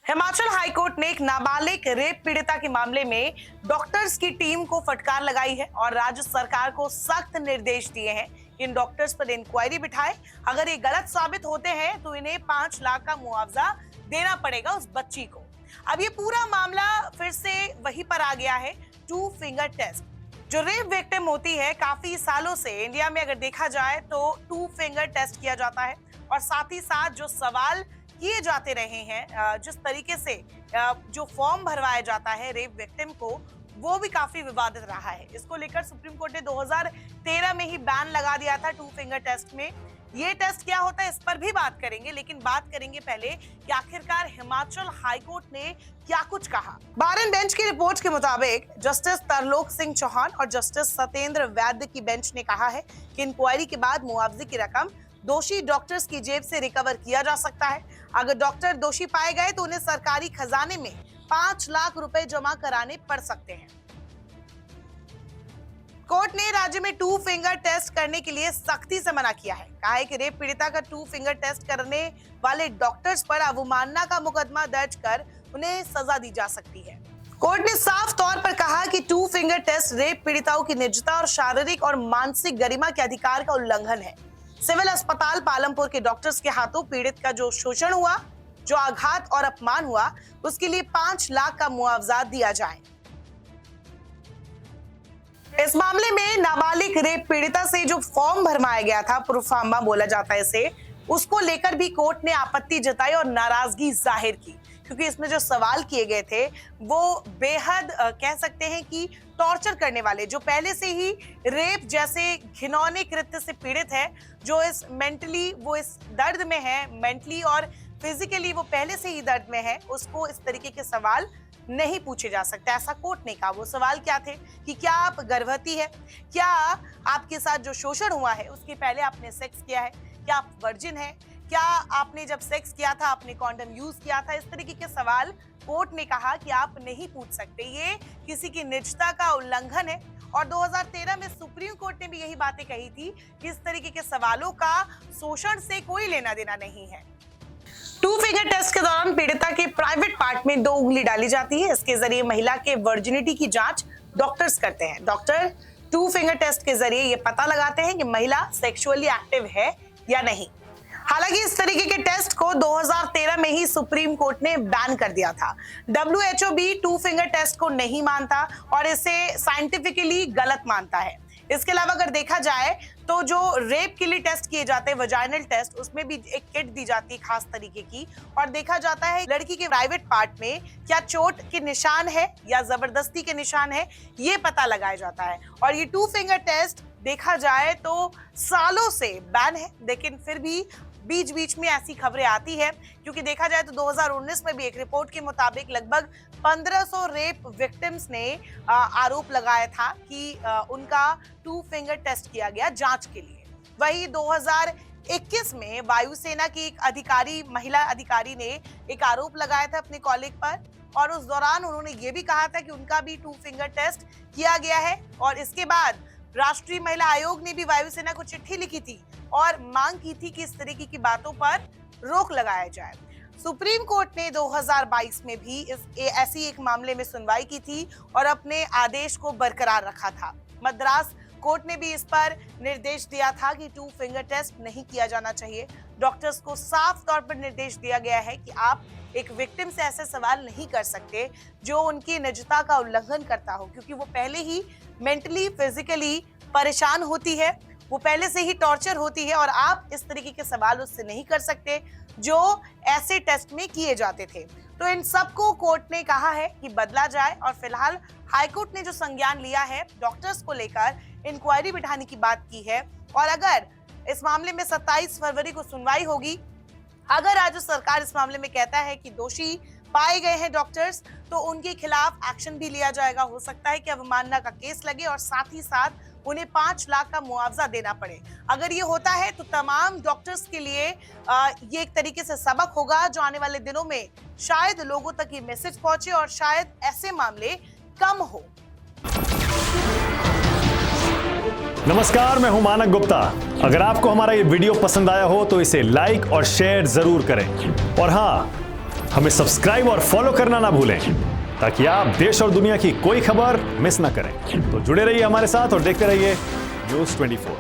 Himachal high court ने एक नाबालिग रेप पीड़िता के मामले में डॉक्टर्स की टीम को फटकार लगाई है और राज्य सरकार को सख्त निर्देश दिए हैं कि इन डॉक्टर्स पर इंक्वायरी बिठाए। अगर ये गलत साबित होते हैं तो इन्हें 5 लाख का मुआवजा देना पड़ेगा उस बच्ची को। अब ये पूरा मामला फिर से वहीं पर आ गया है, 2 फिंगर टेस्ट। जो रेप विक्टिम होती है, काफी सालों से इंडिया में अगर देखा जाए तो 2 फिंगर टेस्ट किया जाता है और साथ ही साथ जो सवाल किए जाते रहे हैं, जिस तरीके से जो फॉर्म भरवाया जाता है रेप विक्टिम को, वो भी काफी विवादित रहा है। इसको लेकर सुप्रीम कोर्ट ने 2013 में ही बैन लगा दिया था 2 फिंगर टेस्ट में। ये टेस्ट क्या होता है इस पर भी बात करेंगे, लेकिन बात करेंगे पहले कि आखिरकार हिमाचल हाईकोर्ट ने क्या कुछ कहा। बार एंड बेंच की रिपोर्ट के मुताबिक जस्टिस तरलोक सिंह चौहान और जस्टिस सत्येंद्र वैद्य की बेंच ने कहा है कि इंक्वायरी के बाद मुआवजे की रकम दोषी डॉक्टर्स की जेब से रिकवर किया जा सकता है। अगर डॉक्टर दोषी पाए गए तो उन्हें सरकारी खजाने में 5 लाख रुपए जमा कराने पड़ सकते हैं। कोर्ट ने राज्य में 2 फिंगर टेस्ट करने के लिए सख्ती से मना किया है। कहा है कि रेप पीड़िता का 2 फिंगर टेस्ट करने वाले डॉक्टर्स पर अवमानना का मुकदमा दर्ज कर उन्हें सजा दी जा सकती है। कोर्ट ने साफ तौर पर कहा कि 2 फिंगर टेस्ट रेप पीड़िताओं की निजता और शारीरिक और मानसिक गरिमा के अधिकार का उल्लंघन है। सिविल अस्पताल पालमपुर के डॉक्टर्स के हाथों पीड़ित का जो शोषण हुआ, जो आघात और अपमान हुआ, उसके लिए 5 लाख का मुआवजा दिया जाए। इस मामले में नाबालिग रेप पीड़िता से जो फॉर्म भरवाया गया था, प्रोफार्मा बोला जाता है इसे, उसको लेकर भी कोर्ट ने आपत्ति जताई और नाराजगी जाहिर की, क्योंकि इसमें जो सवाल किए गए थे वो बेहद कह सकते हैं कि टॉर्चर करने वाले, जो पहले से ही रेप जैसे घिनौने कृत्य से पीड़ित है, जो इस मेंटली वो इस दर्द में है, मेंटली और फिजिकली वो पहले से ही दर्द में है, उसको इस तरीके के सवाल नहीं पूछे जा सकते, ऐसा कोर्ट ने कहा। वो सवाल क्या थे कि क्या आप गर्भवती है, क्या आपके साथ जो शोषण हुआ है उसके पहले आपने सेक्स किया है, क्या आप वर्जिन है, क्या आपने जब सेक्स किया था आपने कॉन्डम यूज किया था। इस तरीके के सवाल कोर्ट ने कहा कि आप नहीं पूछ सकते, ये किसी की निजता का उल्लंघन है। और 2013 में सुप्रीम कोर्ट ने भी यही बातें कही थी कि इस तरीके के सवालों का शोषण से कोई लेना देना नहीं है। 2 फिंगर टेस्ट के दौरान पीड़िता के प्राइवेट पार्ट में 2 उंगली डाली जाती है। इसके जरिए महिला के वर्जिनिटी की जांच डॉक्टर्स करते हैं। डॉक्टर 2 फिंगर टेस्ट के जरिए ये पता लगाते हैं कि महिला सेक्सुअली एक्टिव है या नहीं। हालांकि इस तरीके के टेस्ट को 2013 में ही सुप्रीम कोर्ट ने बैन कर दिया था। WHO भी 2 फिंगर टेस्ट को नहीं मानता और इसे साइंटिफिकली गलत मानता है। इसके अलावा अगर देखा जाए तो जो रेप के लिए टेस्ट किए जाते हैं, वजाइनल टेस्ट, उसमें भी एक किट दी जाती है खास तरीके की, और देखा जाता है लड़की के प्राइवेट पार्ट में क्या चोट के निशान है या जबरदस्ती के निशान है, ये पता लगाया जाता है। और ये 2 फिंगर टेस्ट देखा जाए तो सालों से बैन है, लेकिन फिर भी बीच बीच में ऐसी खबरें आती है, क्योंकि देखा जाए तो 2019 में भी एक रिपोर्ट के मुताबिक लगभग 1500 रेप विक्टिम्स ने आरोप लगाया था कि उनका 2 फिंगर टेस्ट किया गया जांच के लिए। वही 2021 में वायुसेना की एक अधिकारी, महिला अधिकारी ने एक आरोप लगाया था अपने कॉलीग पर, और उस दौरान उन्होंने ये भी कहा था कि उनका भी 2 फिंगर टेस्ट किया गया है। और इसके बाद राष्ट्रीय महिला आयोग ने भी वायुसेना को चिट्ठी लिखी थी और मांग की थी कि इस तरीके की बातों पर रोक लगाया जाए। सुप्रीम कोर्ट ने 2022 में भी ऐसी एक मामले में सुनवाई की थी और अपने आदेश को बरकरार रखा था। मद्रास कोर्ट ने भी इस पर निर्देश दिया था कि 2 फिंगर टेस्ट नहीं किया जाना चाहिए। डॉक्टर्स को साफ तौर पर निर्देश दिया गया है कि आप एक विक्टिम से ऐसे सवाल नहीं कर सकते जो उनकी निजता का उल्लंघन करता हो, क्योंकि वो पहले ही मेंटली फिजिकली परेशान होती है, वो पहले से ही टॉर्चर होती है, और आप इस तरीके के सवाल उससे नहीं कर सकते जो ऐसे टेस्ट में किए जाते थे। तो इन सबको कोर्ट ने कहा है कि बदला जाए, और फिलहाल हाईकोर्ट ने जो संज्ञान लिया है, डॉक्टर्स को लेकर इंक्वायरी बिठाने की बात की है। और अगर इस मामले में 27 फरवरी को सुनवाई होगी, अगर राज्य सरकार इस मामले में कहता है कि दोषी पाए गए हैं डॉक्टर्स, तो उनके खिलाफ एक्शन भी लिया जाएगा। हो सकता है कि अवमानना का केस लगे और साथ ही साथ उन्हें 5 लाख का मुआवजा देना पड़े। अगर ये होता है तो तमाम डॉक्टर्स के लिए ये एक तरीके से सबक होगा, जो आने वाले दिनों में शायद लोगों तक ये मैसेज पहुंचे और शायद ऐसे मामले कम हो। नमस्कार, मैं हूं मानक गुप्ता। अगर आपको हमारा ये वीडियो पसंद आया हो तो इसे लाइक और शेयर जरूर करें, और हाँ, हमें सब्सक्राइब और फॉलो करना ना भूलें ताकि आप देश और दुनिया की कोई खबर मिस ना करें। तो जुड़े रहिए हमारे साथ और देखते रहिए News 24।